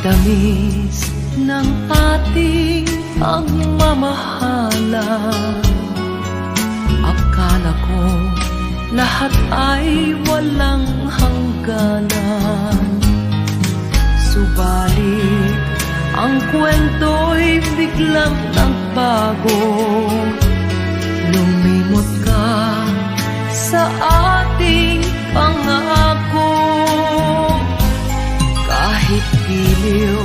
tamis ng ating pagmamahalan. Akala ko lahat ay walang hangganan. Subalit ang kwento'y biglang nagbago. Lumimot ka sa ating pangako. Kahit giliw,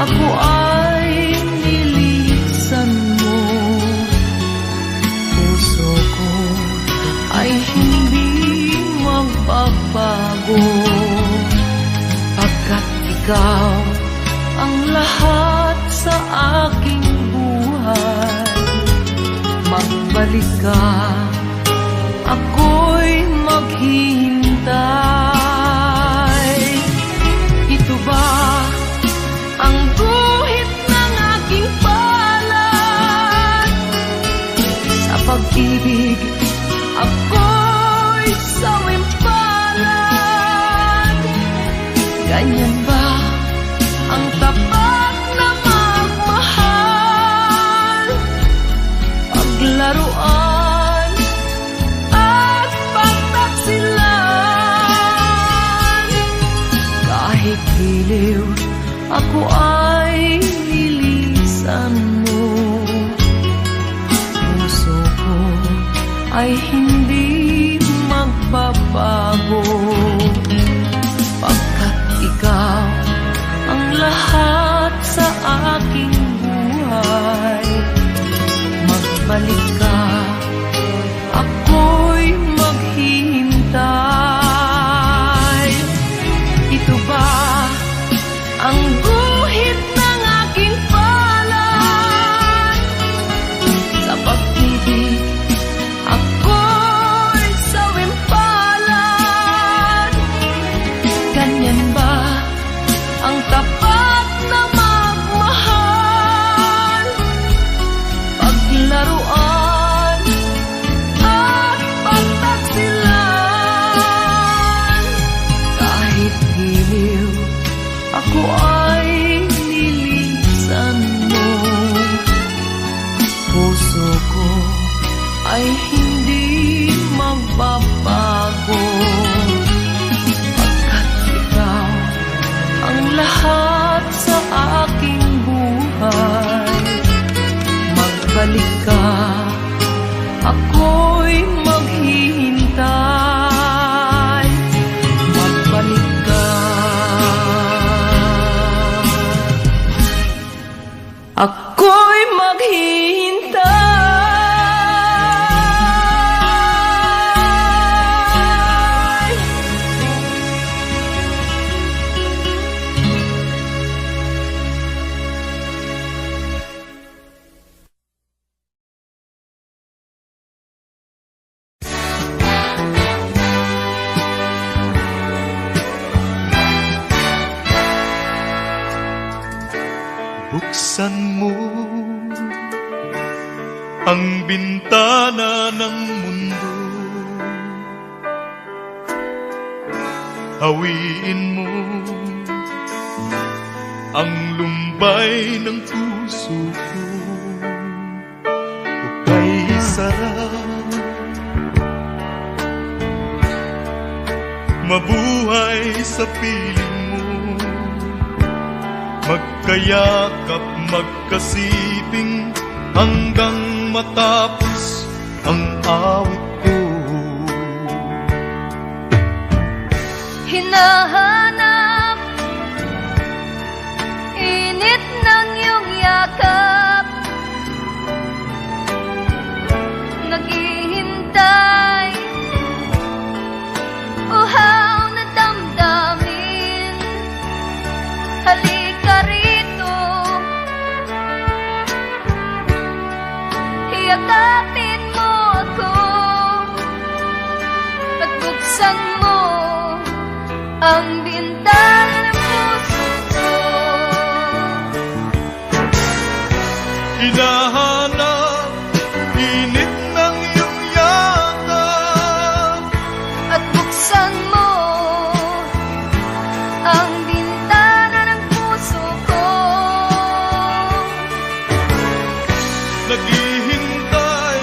ako ay nilisan mo. Puso ko ay hindi magbabago. Pagkat ikaw ang lahat sa aking buhay. Magbalik ka, ako'y maghihintay. Ito ba ang guhit ng aking palad? Sa pag-ibig, ako'y sawimpalad. Ganyan ba ang tapat na magmahal? Paglaruan at pagtaksilan. Kahit giliw, ako ay nilisan mo. Puso ko ay hindi magbabago. Pagkat ikaw ang lahat sa aking buhay. Magbalik ka, ako'y maghihintay. Ito ba ang guhit ng aking palad? Sa pag-ibig, ako'y sawimpalad. Ganyan ba ang tapat na magmahal? Paglaruan at pagtaksilan. Kahit giliw, ako ay nilisan mo. Puso ko ay hindi magbabago. Pagkat ikaw ang lahat sa aking buhay. Magbalik ka, ako'y maghihintay. Magbalik ka, ako'y maghihintay. Buksan mo ang bintana ng mundo. Hawiin mo ang lumbay ng puso ko. Hukay sarap, mabuhay sa piling mo. Magkayakap, magkasiping hanggang matapos ang awit ko. Hinahanap init ng iyong yakap. Naghihintay uhaw na damdamin. Halika rito, yakapin mo ako at buksan mo ang bintana ng puso ko. Hinahanap init ng iyong yakap At buksan mo ang bintana ng puso naghihintay,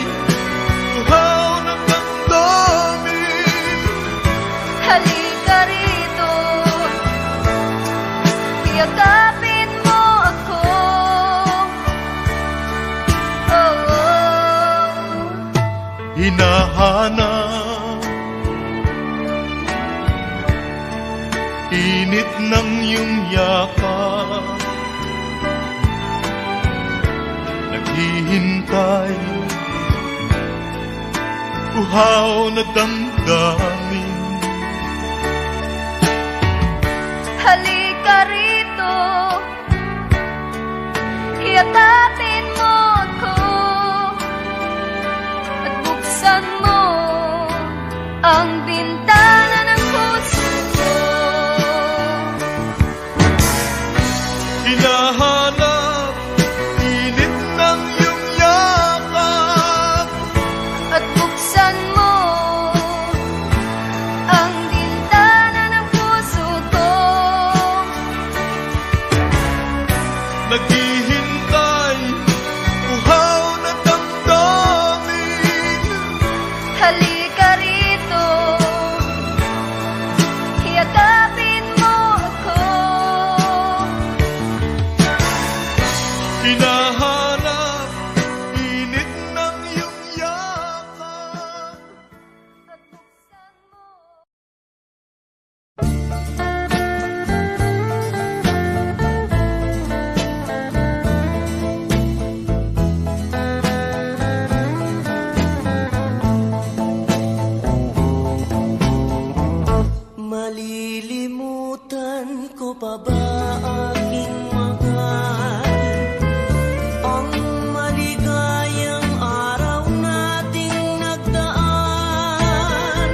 uhaw ng damdamin. Halika rito, yakapin mo ako. Oh, oh. Hinahanap init ng iyong yakap, naghihintay, uhaw na damdamin. Halika rito, yakapin mo ako at buksan mo ang bintana ng puso ko. Hinahanap init ng iyong yakap, At buksan mo ang bintana ng puso ko. naghihintay, uhaw na damdamin. Halika rito, yakapin mo ako. Hinahanap init ng iyong yakap. At buksan mo. Malilimutan ko pa ba aking mahal? Ang maligayang araw nating nagdaan,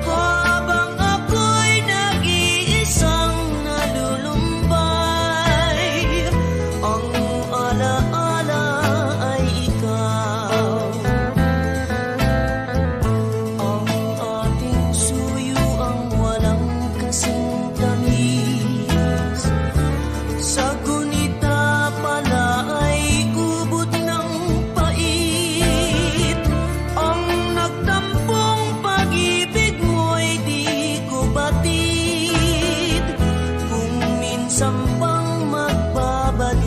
habang ako'y nag-iisang nalulumbay. Ang alaala ay ikaw, ang ating suyo ang walang kasing tamis. Sa gunita pala ay ubod ng pait. Ang nagtampong pag-ibig mo'y di ko batid, kung minsan pang magbabalik.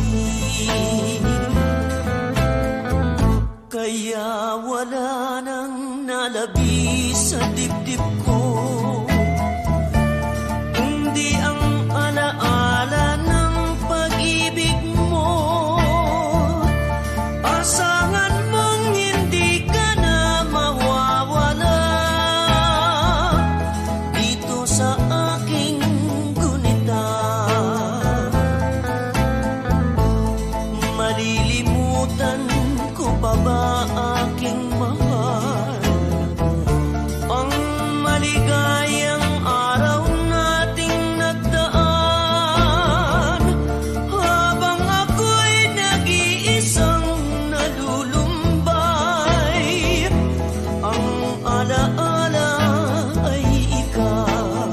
Kaya wala nang nalabis sa dibdib ko, kundi ang alaala ng pag-ibig mo. Asahan mong hindi ka na mawawala dito sa aking gunita. Malilimutan ko pa ba aking mahal? Ang maligayang araw nating nagdaan, habang ako'y nag-iisang nalulumbay. Ang alaala ay ikaw.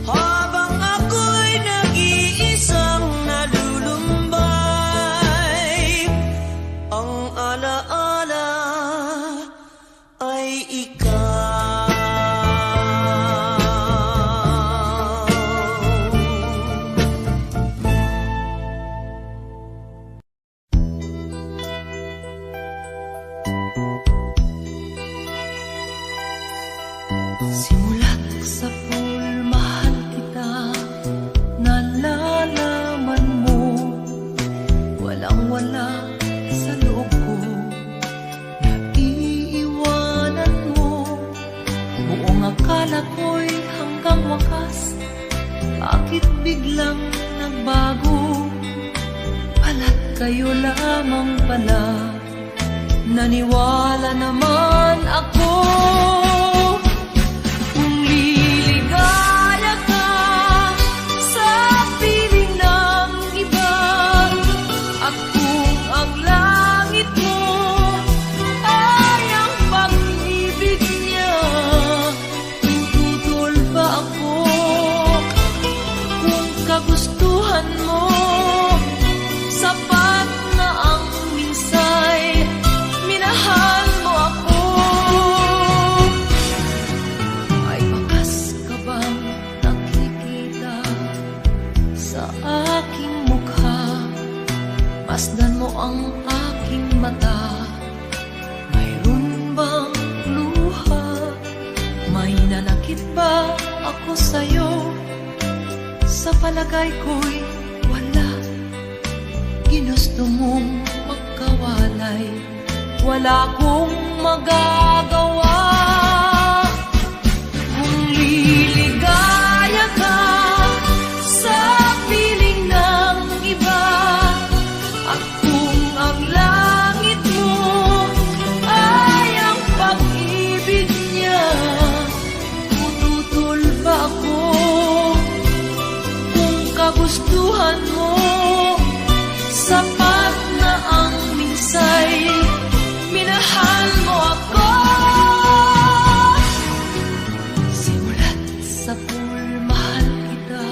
Habang ako'y nag-iisang nalulumbay, ang alaala ay ikaw. Simulat sa pool, mahal kita, nalalaman mo, walang-wala sa loob ko, naiiwanan mo. Buong akala ko'y hanggang wakas, bakit biglang nagbago? Pala't kayo lamang pala, naniwala naman ako. Kung liligaya ka sa piling ng iba, at kung ang langit mo palagay ko'y wala. Ginusto mong magkawalay, wala kong magagawa. Kung liligaya ka sa piling ng iba, at kung ang langit mo ay ang pag-ibig niya, tututol ba ako? Kung kagustuhan mo, sapat na ang minsay, minahal mo ako. Simulat sa pool, mahal kita,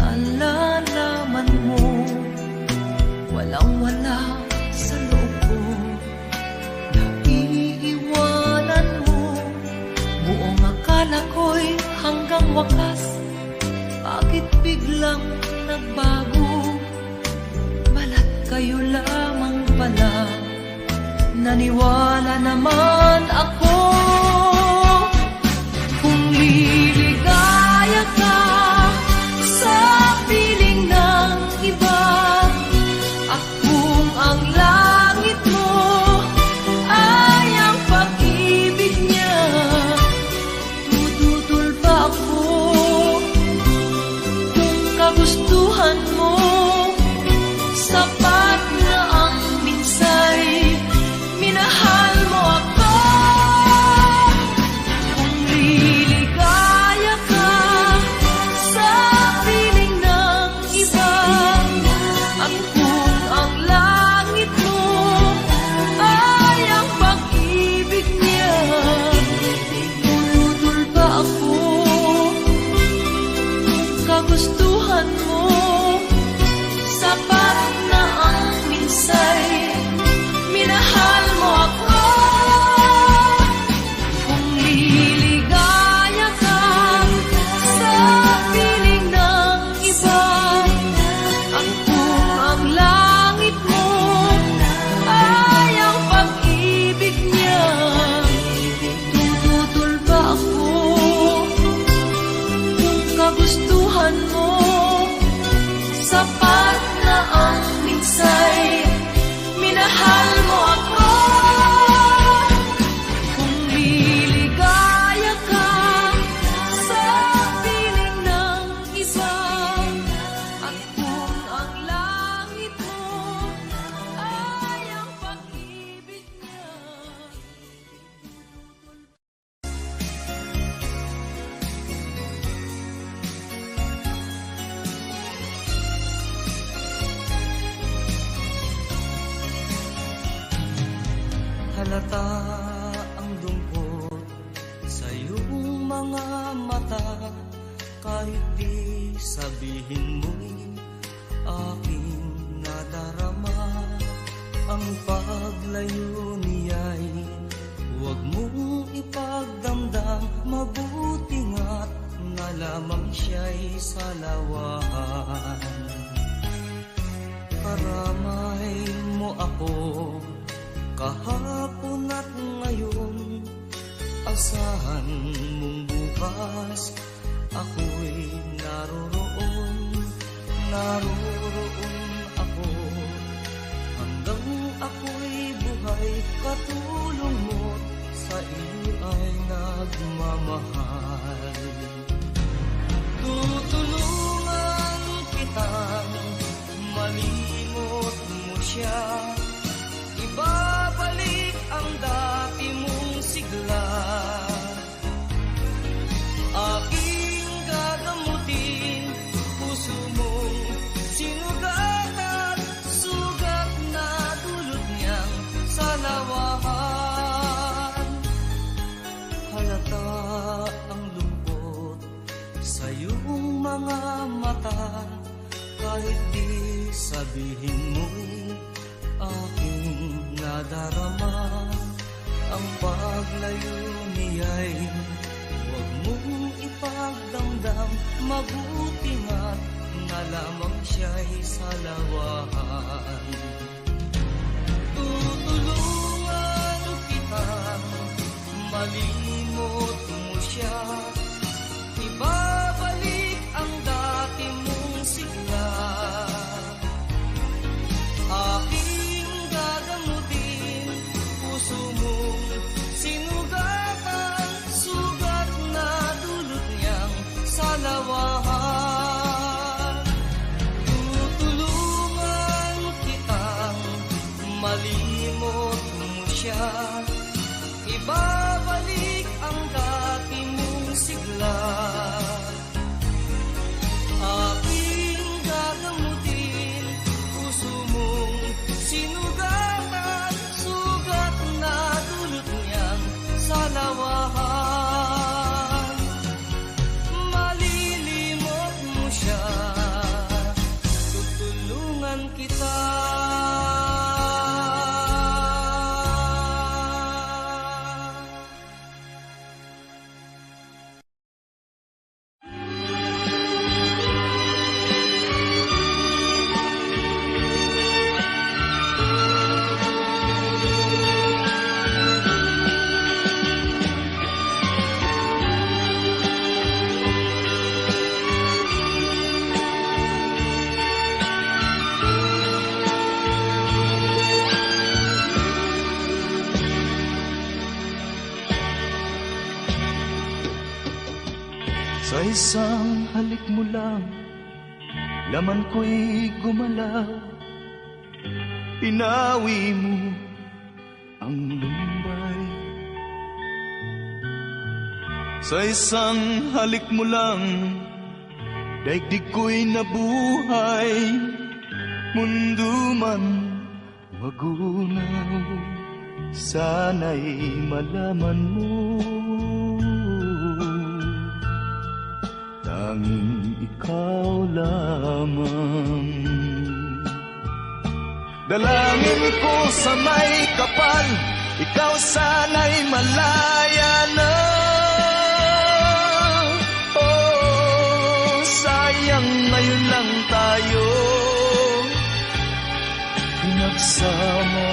nalalaman mo, walang-wala sa loob ko, naiiwanan mo. Buong akala ko'y hanggang wakas, bakit biglang nagbago? Balat kayo lamang pala, naniwala naman ako. Kung liligaya ka sa piling ng iba, at kung ang langit mo ay ang pag-ibig niya, tututol ba ako? Kung kagustuhan mo, sapat na ang minsay, minahal mo ako. Kung liligaya ka sa piling ng iba, at kung ang langit mo ay ang pag-ibig niya, tututol ba ako? Kung kagustuhan mo, sapat na ang minsay, minahal mo ako. Kung liligaya ka sa piling ng iba, at kung ang langit mo ay ang pag-ibig niya, tututol ba ako? Kung kagustuhan mo, sapat na ang minsay, minahal mo ako. Kung liligaya ka sa piling ng iba, at kung ang langit mo ay ang pag-ibig niya. Halata ang lungkot sa iyong mga mata, kahit di sabihin mo'y aking nadarama. Ang paglayo niya'y huwag mong ipagdamdam, mabuti nga't na lamang siya'y salawahan. Karamay mo ako kahapon at ngayon, asahan mong bukas ako'y naroroon, naroroon ako. Hanggang ako'y buhay, katulong mo't sa iyo ay nagmamahal. Tutulungan kitang malimot mo siya, ibabalik ang dati mong sigla. Aking gagamutin, puso mong sinugatan, sugat na dulot niyang salawahan. Halata ang lungkot sa iyong mga mata, kahit di sabihin mo'y aking nadarama. Ang paglayo niya'y huwag mong ipagdamdam, mabuti nga't na lamang siya'y salawahan. Tutulungan kitang malimot mo siya, ibabalik ang dati mo malilimot mo siya, ibabalik ang dati mong sigla. Aking gagamutin, puso mong sinugatan, sugat na dulot niyang salawahan. Malilimot mo siya, tutulungan kita. Sa isang halik mo lang, laman ko'y gumalaw. Pinawi mo ang lumbay. Sa isang halik mo lang, daigdig ko'y nabuhay. Mundo man magunaw, sana'y malaman mo. Tanging ikaw lamang. Dalangin ko sa may kapal, ikaw sana'y malaya na. Oh, sayang ngayon lang tayo pinagsama.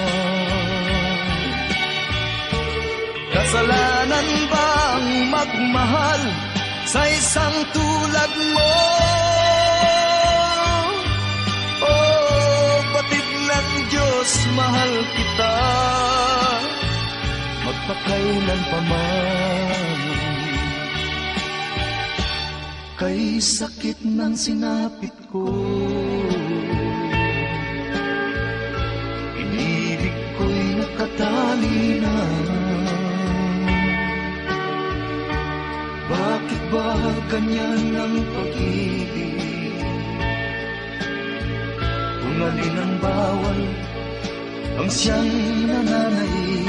Kasalanan ba ang magmahal sa isang tulad mo? Oh, batid ng Diyos, mahal kita magpakailan pa man. Kay sakit ng sinapit ko, inibig ko'y nakatali na. Bakit ba ganyan ang pag-ibig? Kung alin ang bawal, ang siyang nananaig.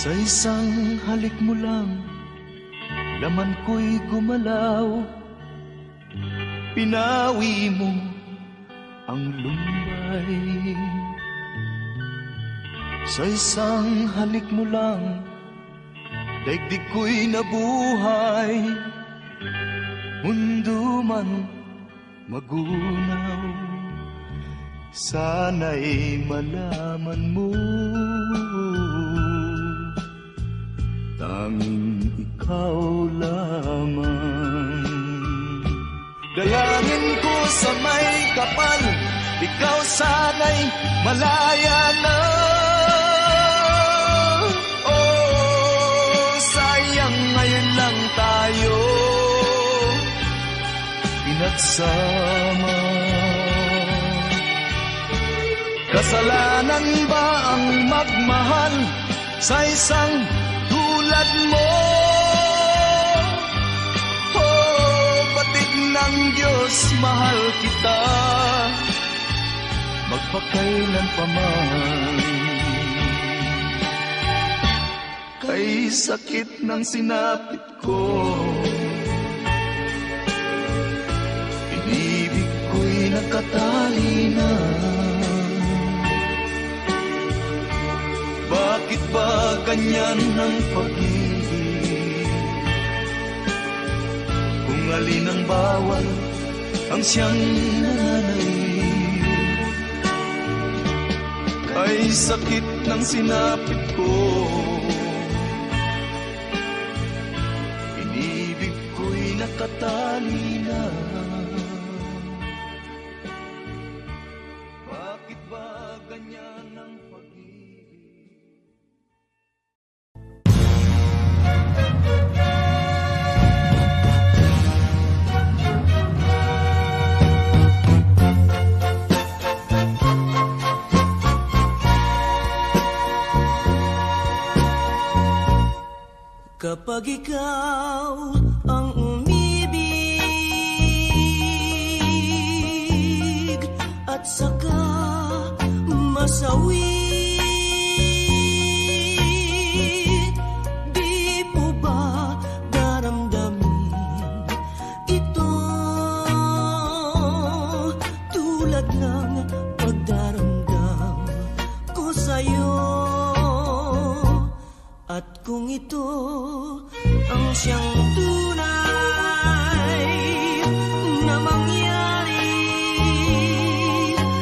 Sa isang halik mo lang, laman ko'y gumalaw. Pinawi mo ang lumbay. Sa isang halik mo lang, daigdig ko'y nabuhay. Mundo man magunaw, sana'y malaman mo. Tanging ikaw lamang. Dalangin ko sa may kapal, ikaw sana'y malaya na. Oh, sayang ngayon lang tayo pinagsama. Kasalanan ba ang magmahal sa isang tulad mo? Oh, batid ng Diyos, mahal kita magpakailan pa man. Kay sakit ng sinapit ko, inibig ko'y nakatali na. Bakit ba ganyan ang pag-ibig? Kung alin ang bawal, ang siyang nananaig. May sakit ng sinapit ko, inibig ko'y nakatali na. Bakit ba ganyan ang pag-ibig? Kapag ikaw ang umibig at saka masawi, di mo ba daramdamin ito tulad ng pagdaramdam ko sa'yo? At kung ito ang siyang tunay na mangyari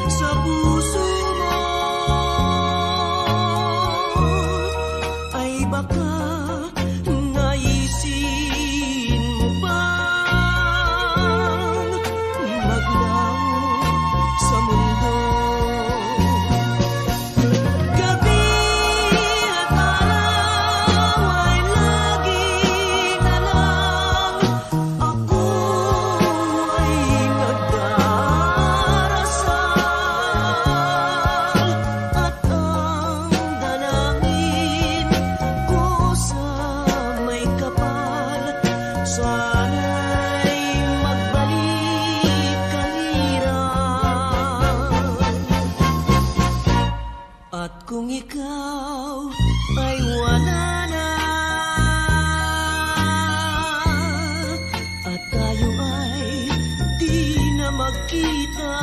sa puso mo, ay baka naisin mo bang maglaho sa mundo? Gabi at araw ay lagi na lang ako ay nagdarasal, at ang dalangin ko sa may kapal, sana'y magbalik kahirap. At kung ikaw ay wala na, at tayo ay di na magkita,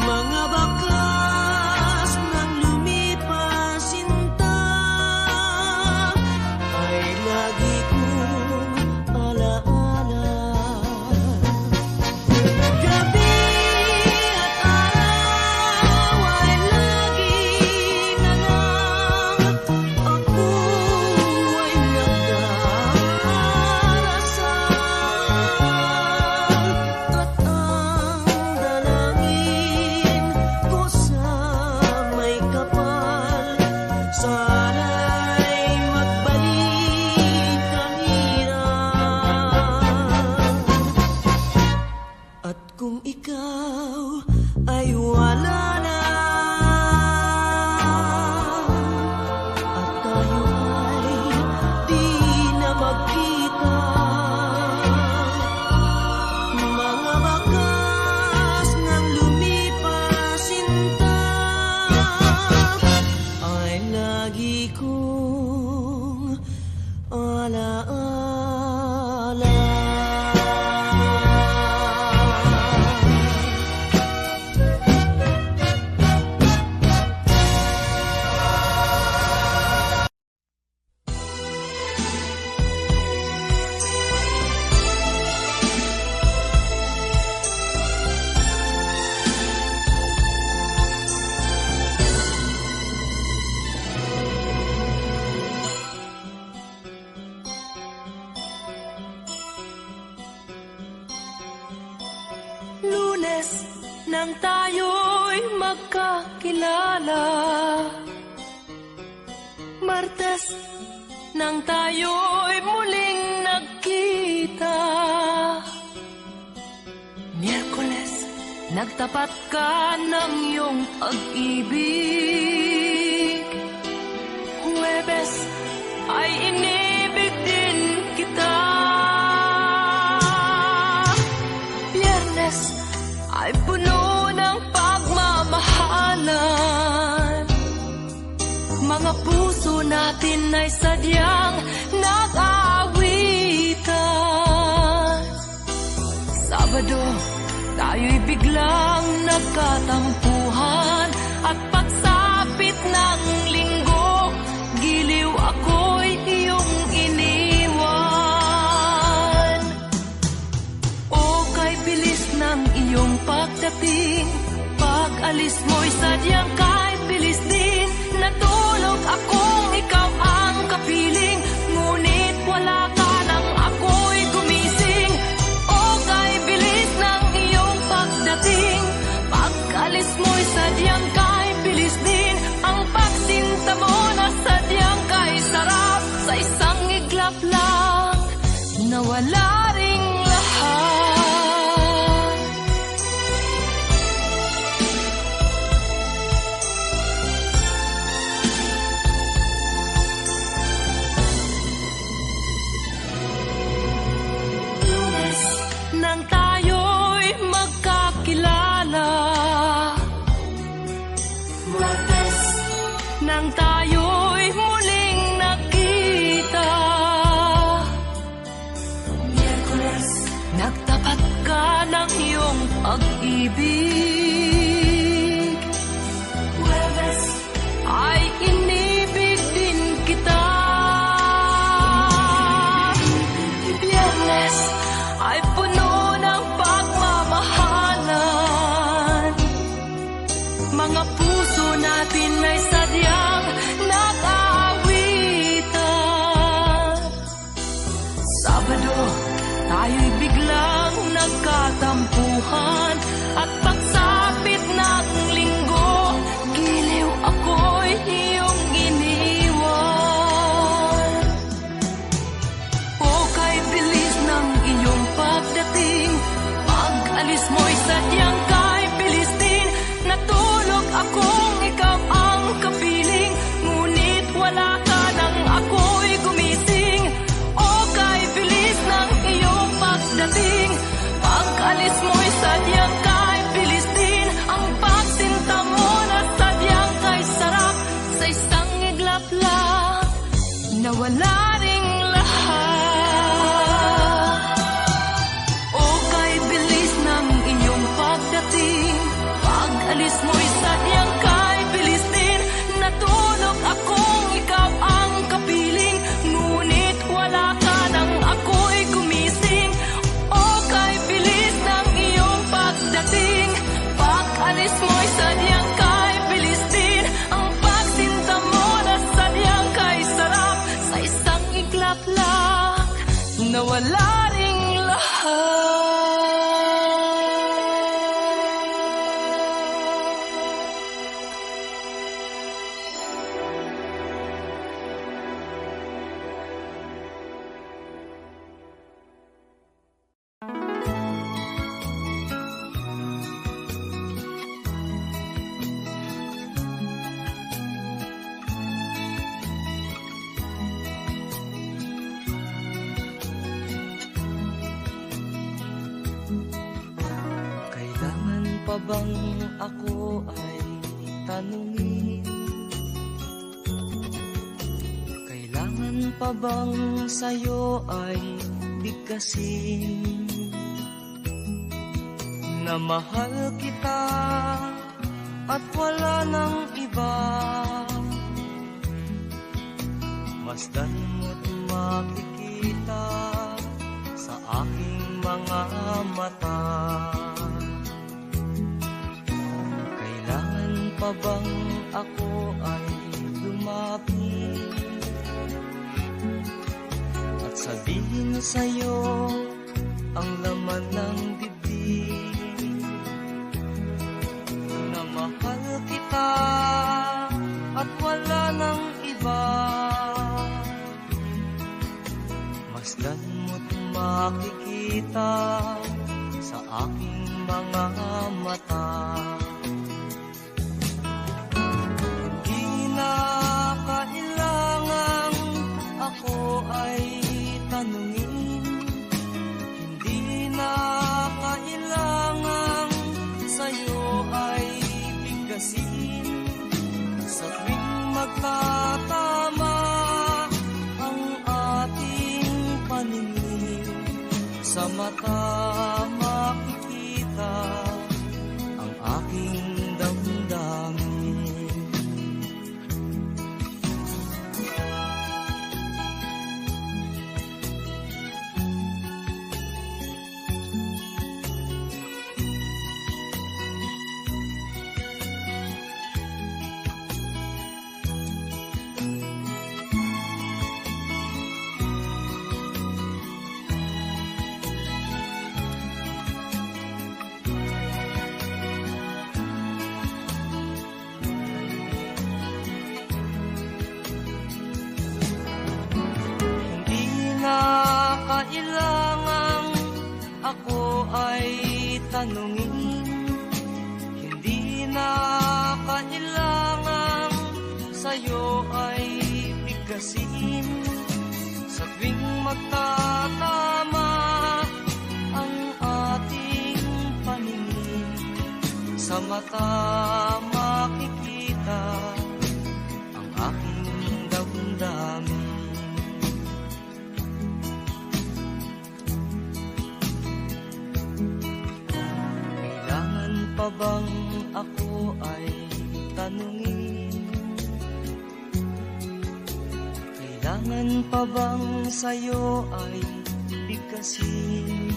mga bakas ng lumipas sinta ay lagi kong alaala. Gabi at araw ay lagi na lang ako ay nagdarasal, at ang dalangin ko sa may kapal, sana'y magbalik ang hirap. At kung ikaw ay wala na, at tayo ay di na magkita, mga bakas ng lumipas sinta ay lagi kong alaala. Lunes nang tayo'y magkakilala, Martes nang tayo'y muling nagkita, Miyerkules nagtapat ka ng iyong pag-ibig, Huwebes ay inibig din kita, Biyernes ay puno ng pagmamahalan, mga puso natin ay sadyang nag-aawitan. Sabado, tayo'y biglang nagkatampuhan, at pagsapit ng linggo, giliw ako'y iyong iniwan. O kay bilis ng iyong pagdating, pag Pag-alis mo'y sadyang kahit bilis din. Natulog akong ikaw ang kapiling, ngunit wala ka nang ako'y gumising. O kay bilis ng iyong pagdating. Pag-alis mo'y sadyang kahit bilis din. Ang pagsinta mo na sadyang kay sarap. Sa isang iglap lang, nawala ring lahat. Lunes nang tayo'y magkakilala, Martes nang tayo'y muling nakita, Miyerkules nagtapat ka ng iyong pag-ibig, Huwebes ay inibig din kita, Biyernes ay puno ng pagmamahalan. Mga puso natin may sadyang nag-aawitan. Sabado, tayo'y biglang nagkatampuhan. At pagsapit ng linggo, giliw ako'y iyong iniwan. O kay bilis ng iyong pagdating, pag-alis mo'y sadyang kay bilis din. Natulog akong ikaw ang kapiling, ngunit wala ka nang ako'y gumising. O kay bilis ng iyong pagdating, pag-alis mo'y sadyang kay bilis din. Ang pagsinta mo na sadyang kay sarap. Sa isang iglap lang, nawala ring lahat. O kay bilis ng iyong pagdating, pag-alis mo'y sadyang kay bilis din. Natulog akong ikaw ang kapiling, ngunit wala ka nang ako'y gumising. O kay bilis ng iyong pagdating, pag-alis mo'y sadyang kay bilis din. Ang pagsinta mo na sadyang kay sarap. Sa isang iglap lang, nawala ring lahat. Kailangan pa bang ako ay tanungin? Kailangan pa bang sa'yo ay bigkasin? Na mahal kita at wala nang iba. Masdan mo't makikita sa aking mga mata. Kailangan pa bang ako ay lumapit at sabihin sa'yo ang laman ng bibig? Na mahal kita at wala nang iba. Masdan mo't makikita sa aking mga mata. Hindi na kailangang ako ay tanungin. Hindi na kailangang sa'yo ay bigkasin. Sa tuwing magtatama ang ating paningin, sa mata makikita ang aking damdamin. sa'yo ay bigkasin. Sa tuwing magtatama ang ating paningin, sa mata makikita ang aking damdamin. Kailangan pa bang ako ay tanungin? Kailangan pa bang sa'yo ay bigkasin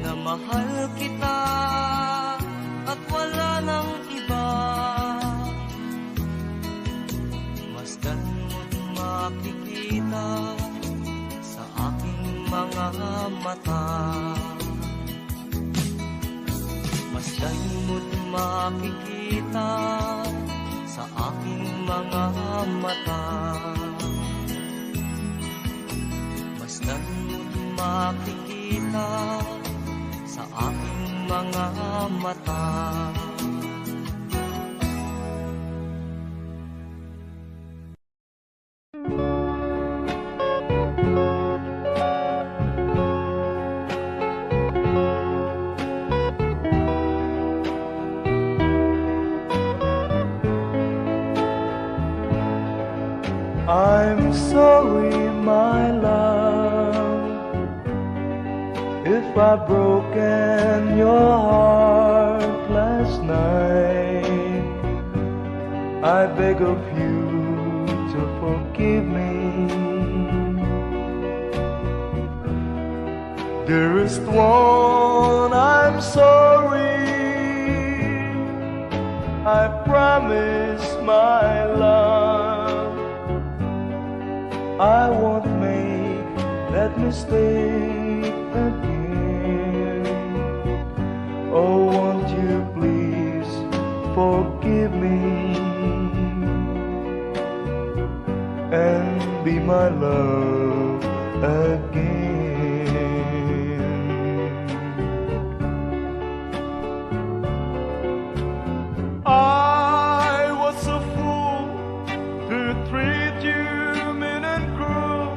na mahal kita at wala nang iba? Masdan mo't makikita sa aking mga mata. Masdan mo't makikita sa aking mga mata. Masdan mo't makikita sa aking mga mata. I'm sorry, my love, if I've broken your heart last night. I beg of you to forgive me. Dearest one, I'm sorry. I promise, my love, I won't make that mistake again. Oh, won't you please forgive me and be my love again. I was a fool to treat you mean and cruel.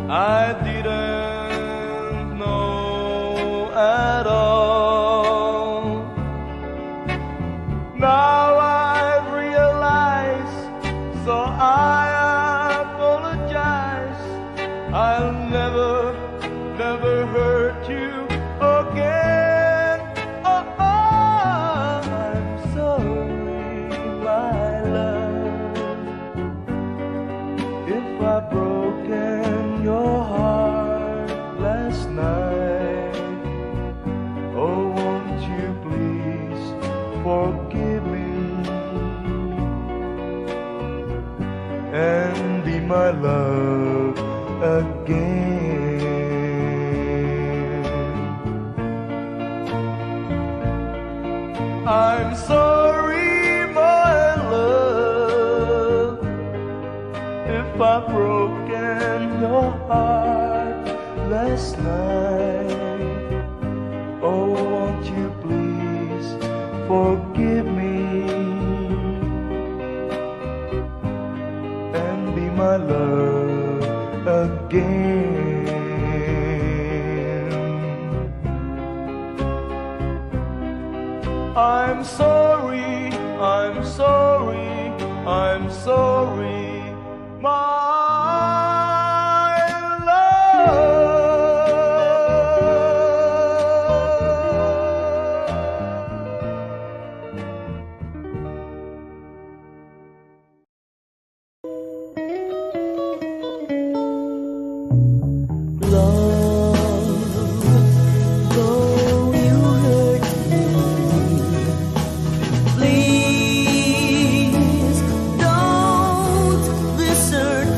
I didn't know at all. Now I've realized, so I apologize. I'll never, never hurt you again. Oh, I'm sorry, my love, if I've broken your heart last night. Oh, won't you please forgive me and be my love again. I'm sorry, my love, if I've broken your heart last night. Oh, won't you please forgive me and be my love again. I'm sorry, I'm sorry, I'm sorry, my love. Though you hurt me, please don't desert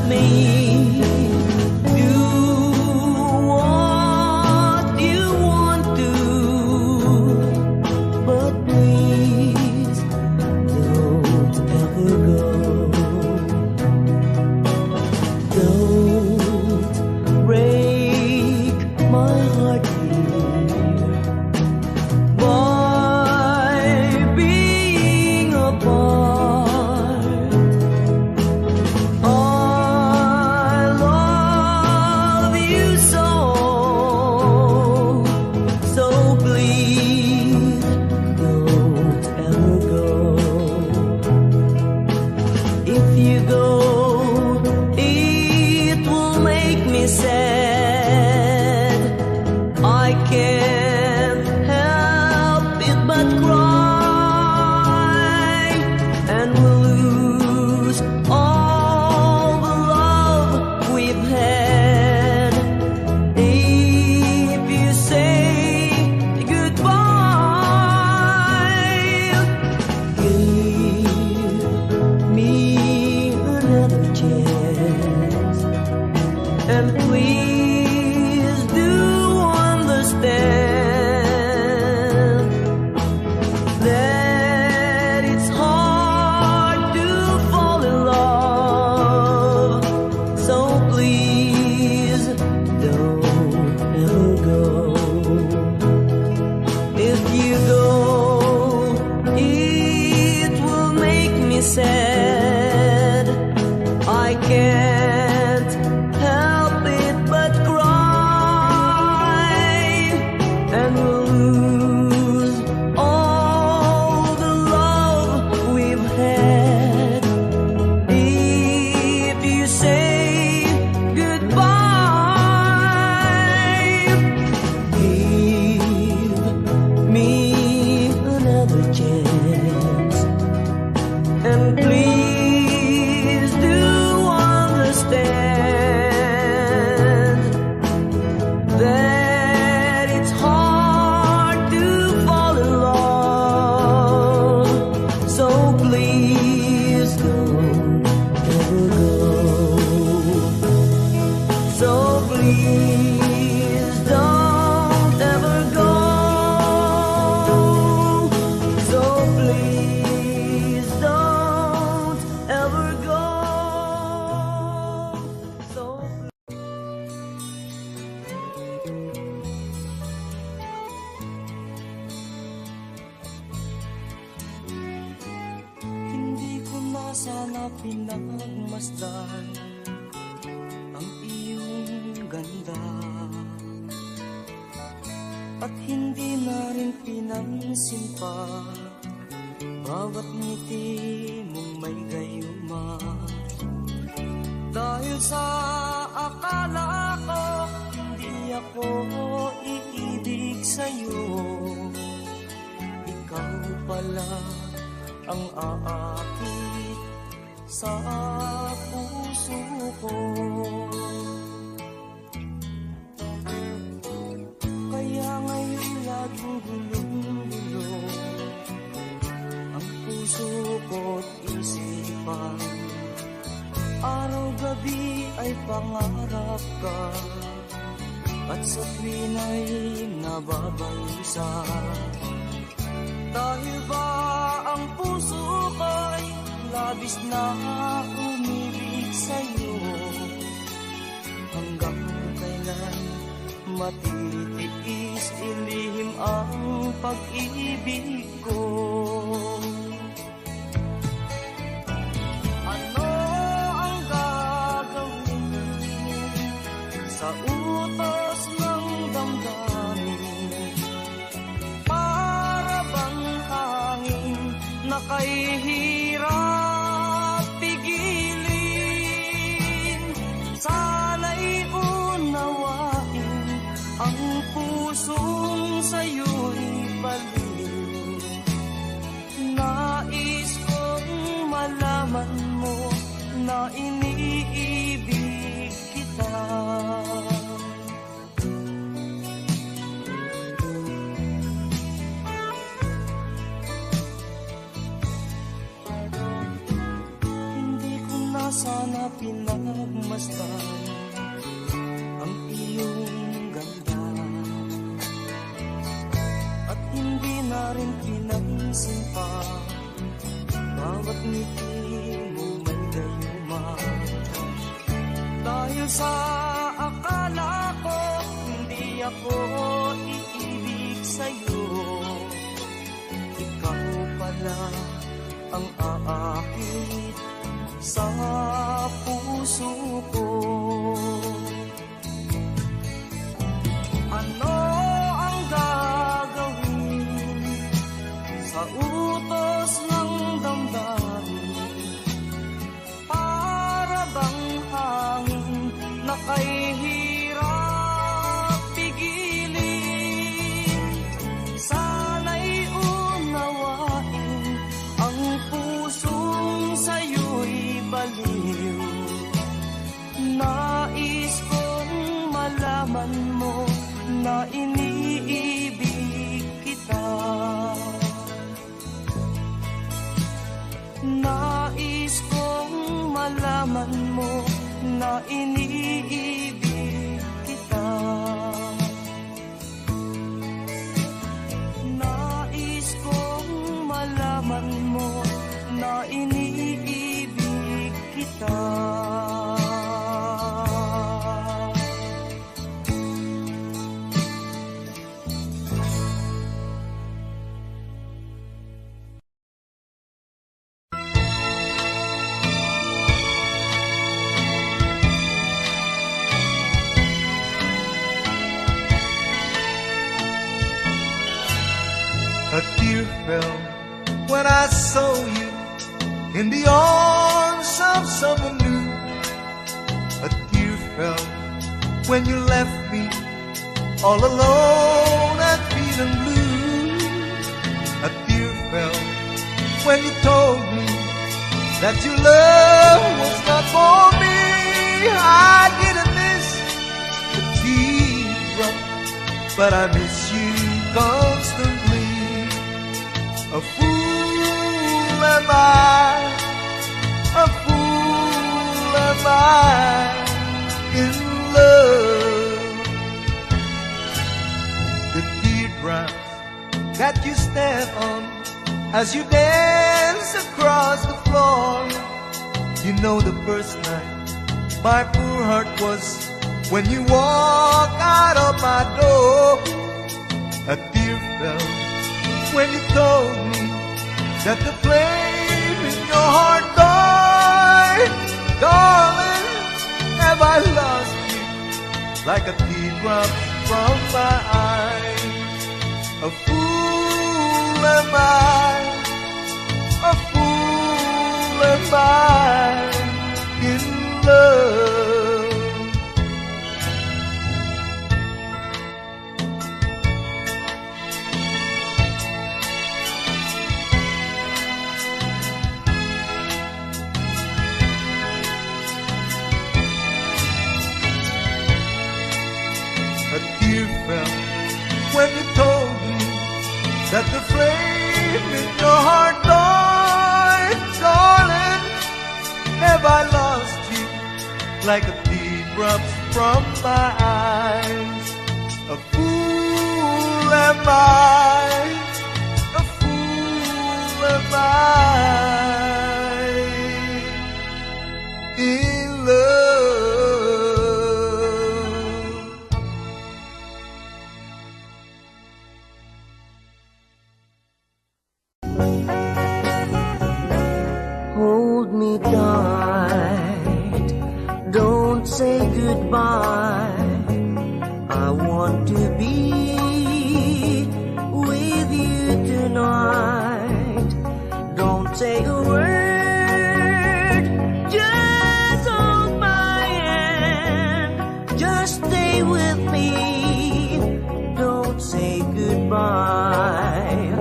sana pinagmasdan ang iyong ganda, at hindi na rin pinansin pa bawat ngiti mong may gayuma. Dahil sa akala ko hindi ako iibig sa'yo, ikaw pala ang aakit sa puso ko. Kaya ngayon laging gulong-gulong ang puso ko't isipan. Araw-gabi ay pangarap ka, at sa tuwin ay nababalisa. Dahil ba ang puso ko'y labis na umibig sa'yo, hanggang kailan matitiis ilihim ang pag-ibig ko. Ano ang gagawin sa utos ng damdamin? Para bang hangin na kay hirap pigilin? Sana'y unawain ang pusong sa'yo'y baliw. Nais kong malaman mo na iniibig kita. Hindi ko na sana pinagmasdan ang iyong ganda, at hindi na rin pinansin pa bawat ngiti mo may gayuma. Dahil sa akala ko hindi ako iibig sa'yo, ikaw pala ang aakit sa puso ko. Ano ang gagawin sa utos ng damdamin? Para bang hangin na kay hirap pigilin? Sana'y unawain ang pusong sa'yo'y baliw. Nais kong malaman mo na iniibig kita. Nais kong malaman mo na iniibig kita. Nais kong malaman mo na iniibig kita. A tear fell when I saw you in the arms of someone new. A tear fell when you left me all alone and feeling blue. A tear fell when you told me that your love was not for me. I didn't miss the teardrop, but I miss you constantly. A fool am I, a fool am I in love. The teardrops that you stand on as you dance across the floor. You know the first night my poor heart was when you walk out of my door. A tear fell when you told me that the flame in your heart gone. like a teardrop from my eye. A fool am I, a fool am I in love. A tear fell when you told me that the flame in your heart died. Darling, have I lost you like a teardrop from my eyes? A fool am I, a fool am I in love. Hold me tight, don't say goodbye. I want to be with you tonight. Don't say a word, just hold my hand. Just stay with me, don't say goodbye.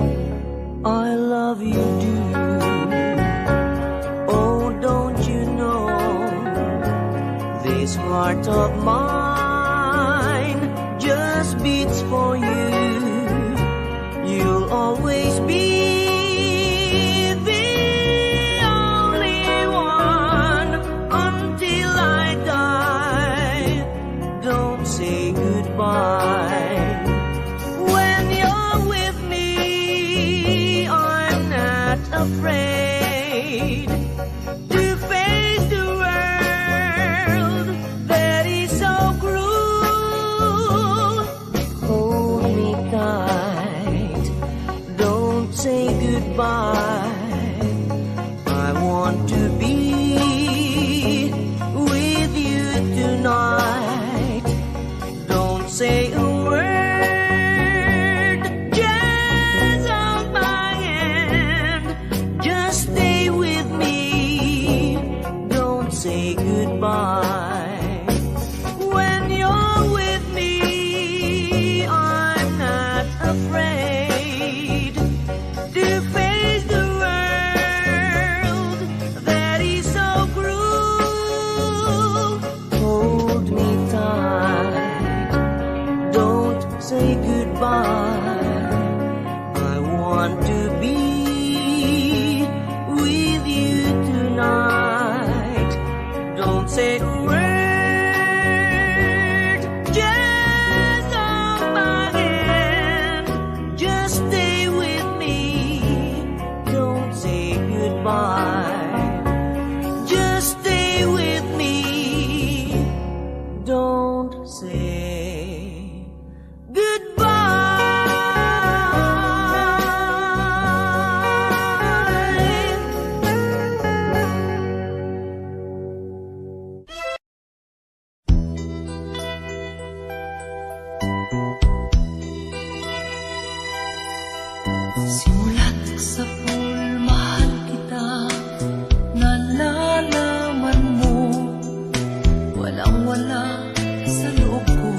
I love you, do. This heart of mine just beats for you. You'll always be the only one until I die. Don't say goodbye. When you're with me, I'm not afraid to face the world that is so cruel. Hold me tight, don't say goodbye. I want to be with you tonight. Don't say a word, just hold my hand. Just stay with me, don't say goodbye. When you're with me, I'm not afraid to face the world that is so cruel. Hold me tight, don't say goodbye. I want to be with you tonight. Don't say a word, just hold my hand. Just stay with me, don't say goodbye. Just stay with me, don't say Simulat sa pool, mahal kita. Nalalaman mo, walang-wala sa loob ko.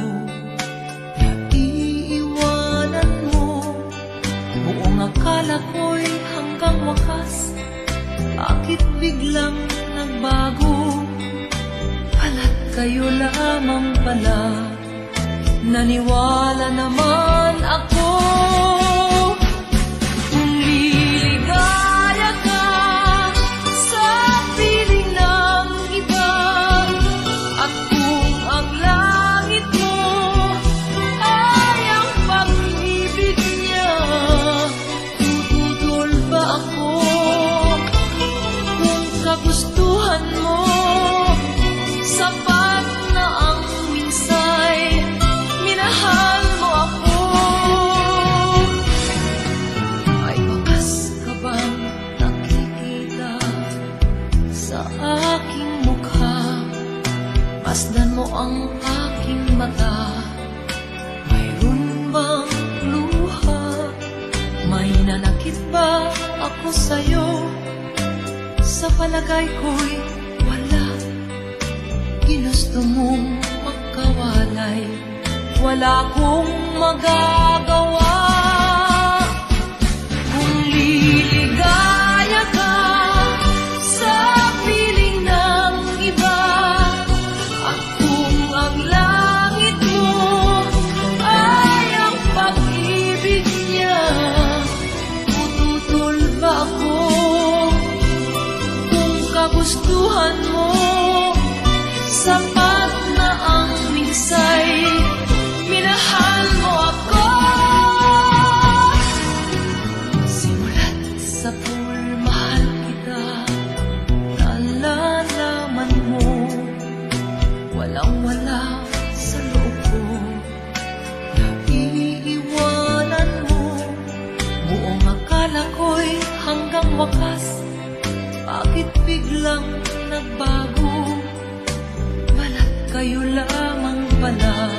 Iiwanan mo, buong akala ko'y hanggang wakas. Bakit biglang nagbago? Pala't kayo lamang pala. Naniwala naman ako. Kung liligaya ka sa piling ng iba, at kung ang langit mo ay ang pag-ibig niya, tututol ba ako? Kung kagustuhan mo, sapat na ang minsay, minahal mo ako. May nanakit ba ako sa'yo? Sa palagay ko'y wala. Ginusto mong magkawalay, wala akong magagawa. Kung liligaya ka sa piling ng iba, at kung ang langit mo ay ang pag-ibig niya, tututol ba ako? Kung kagustuhan mo, sapat na ang minsay, minahal mo ako. Simulat sa pool, mahal kita, nalalaman mo, walang-wala sa loob ko, naiiwanan mo. Buong akala ko'y hanggang wakas, bakit biglang nagbago? Balat kayo lamang pala,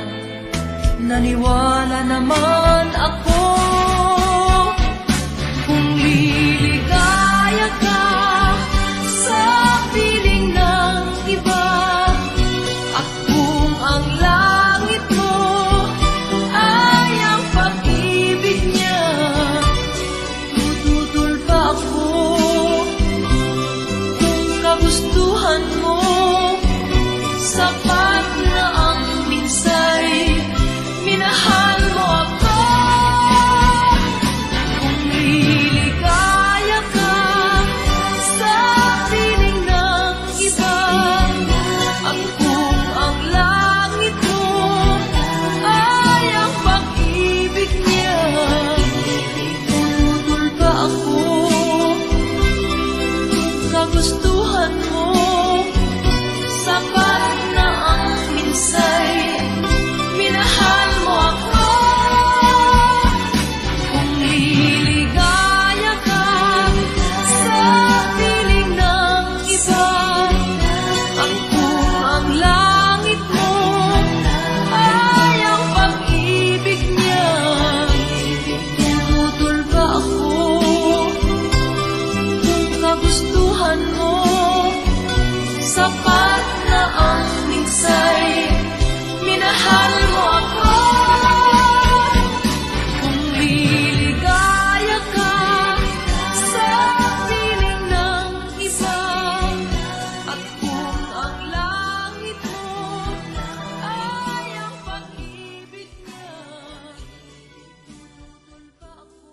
naniwala naman ako. Kung liligaya ka sa piling ng iba, at kung ang langit mo ay ang pag-ibig niya, tututol ba ako? Kung kagustuhan mo, sapat na ang minsay, minahal mo ako. Kung liligaya ka sa piling ng iba, at kung ang langit mo ay ang pag-ibig niya, tututol ba ako? Kung kagustuhan mo, sapat na ang minsay, minahal mo ako. Kung liligaya ka sa piling ng iba, at kung ang langit mo ay ang pag-ibig niya, tututol ba ako? Kung kagustuhan mo, sapat na ang minsay, minahal mo ako. Kung liligaya ka sa piling ng iba, at kung ang langit mo ay ang pag-ibig niya, tututol ba ako?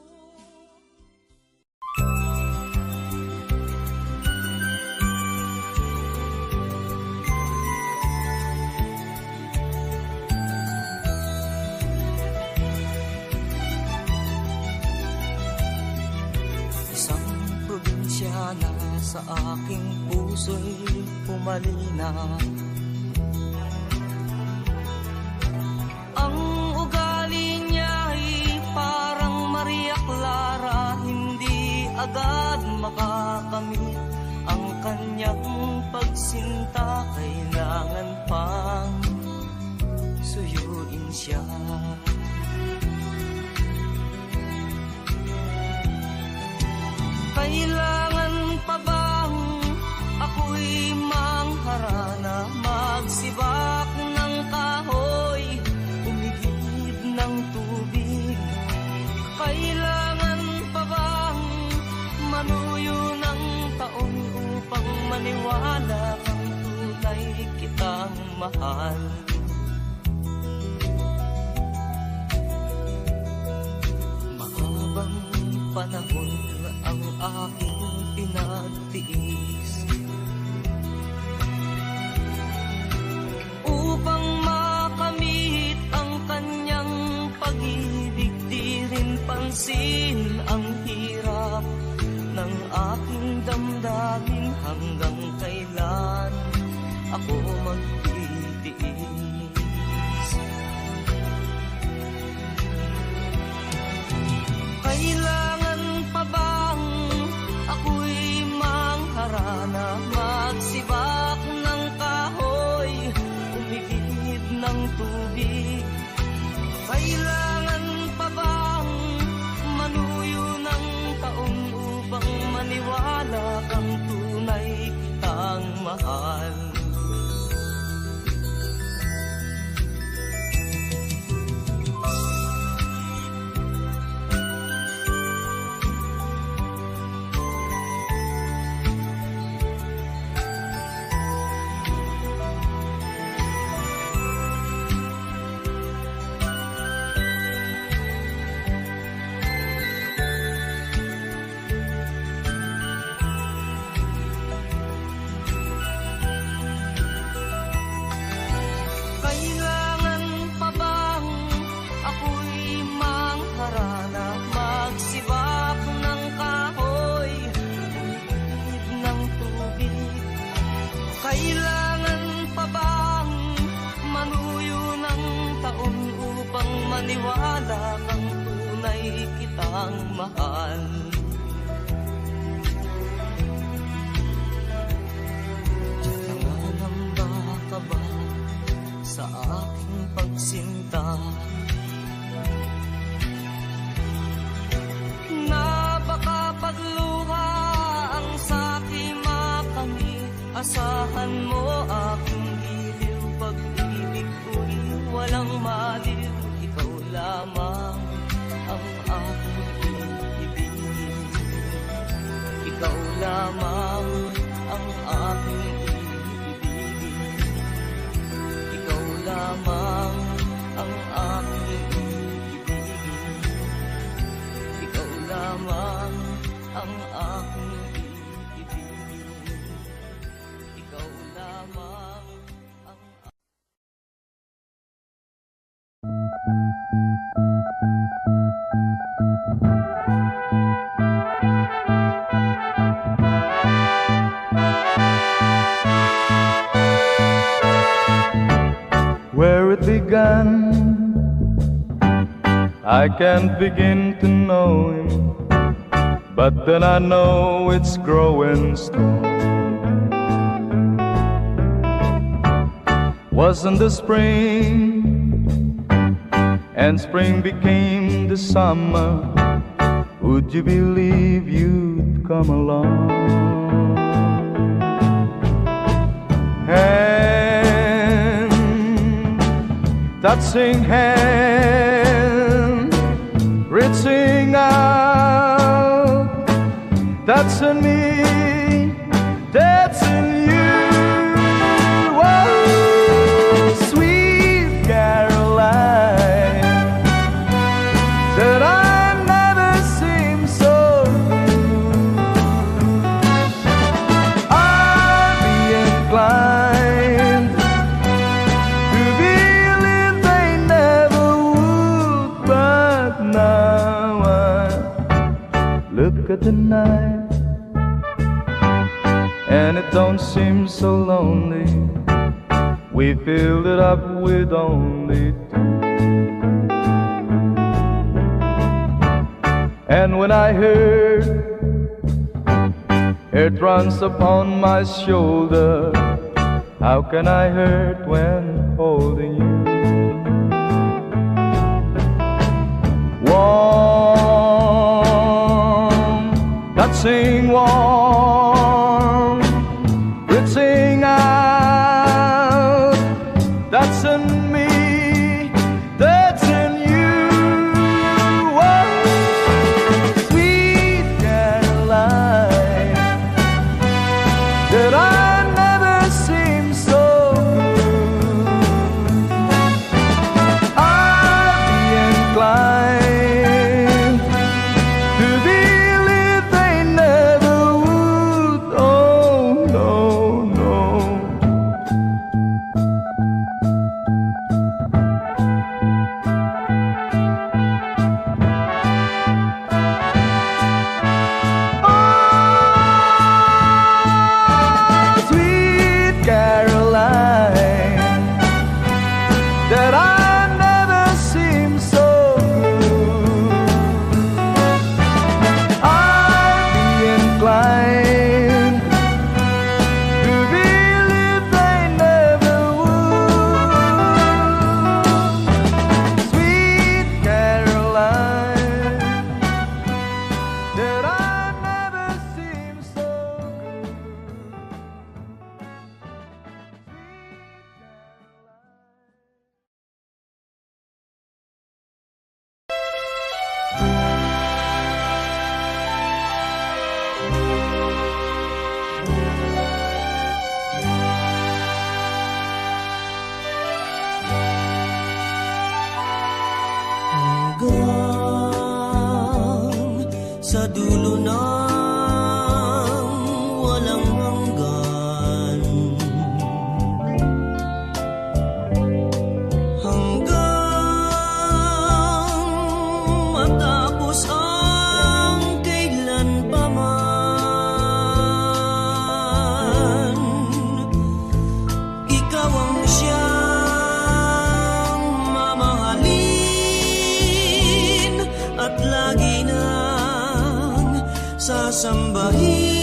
Isang probinsya na sa aking puso'y pumalina. Ang ugali niya'y parang Maria Clara, hindi agad makakamit ang kanyang pagsinta. Kailangan pang suyuin siya. Kailangan pa bang ako'y mangharana, magsibak ng kahoy, umigib ng tubig? Kailangan pa bang manuyo ng taon upang maniwala kang tunay kitang mahal? Mahabang panahon ang aking pinagtiis upang makamit ang kanyang pag-ibig. Di rin pansin ang hirap ng aking damdamin. Hanggang kailan ako magtitiis? Kailangan pa bang ako'y mangharana, magsibak ng kahoy, umigib ng tubig? Kailangan pa bang manuyo mahal. Kailangan pa bang ako'y mangharana, magsibak ng kahoy, umigid ng tubig? Kailangan pa bang manuyo ng taon upang maniwala kang tunay kitang mahal? Nangangamba ka ba sa aking pagsinta? Na baka pagluha ang sa'king makamit, asahan mo aking giliw, pag-ibig ko'y walang maliw, ikaw lamang ang aking ibigin. Ikaw lamang ang aking ibigin. Ikaw lamang ang aking ibigin. Ikaw lamang ang aking ibigin. Ikaw lamang ang Where it began, I can't begin to know him, but then I know it's growing strong. Wasn't the spring, and spring became the summer, would you believe you'd come along? Touching hand, reaching out, touching me, touching you. Oh, sweet Caroline, that I never seem so blue. I'd be inclined to believe they never would, but now I look at the night and it don't seem so lonely. We filled it up with only two. And when I heard it runs upon my shoulder, how can I hurt when holding you? Warm, touching warm, reaching out, touching me, touching you. Oh, sweet Caroline, that I never seem so blue. I'd be inclined to believe they never would. ng walang hanggan. Hanggang matapos ang kailan pa man, ikaw ang siyang mamahalin at lagi nang sasambahin.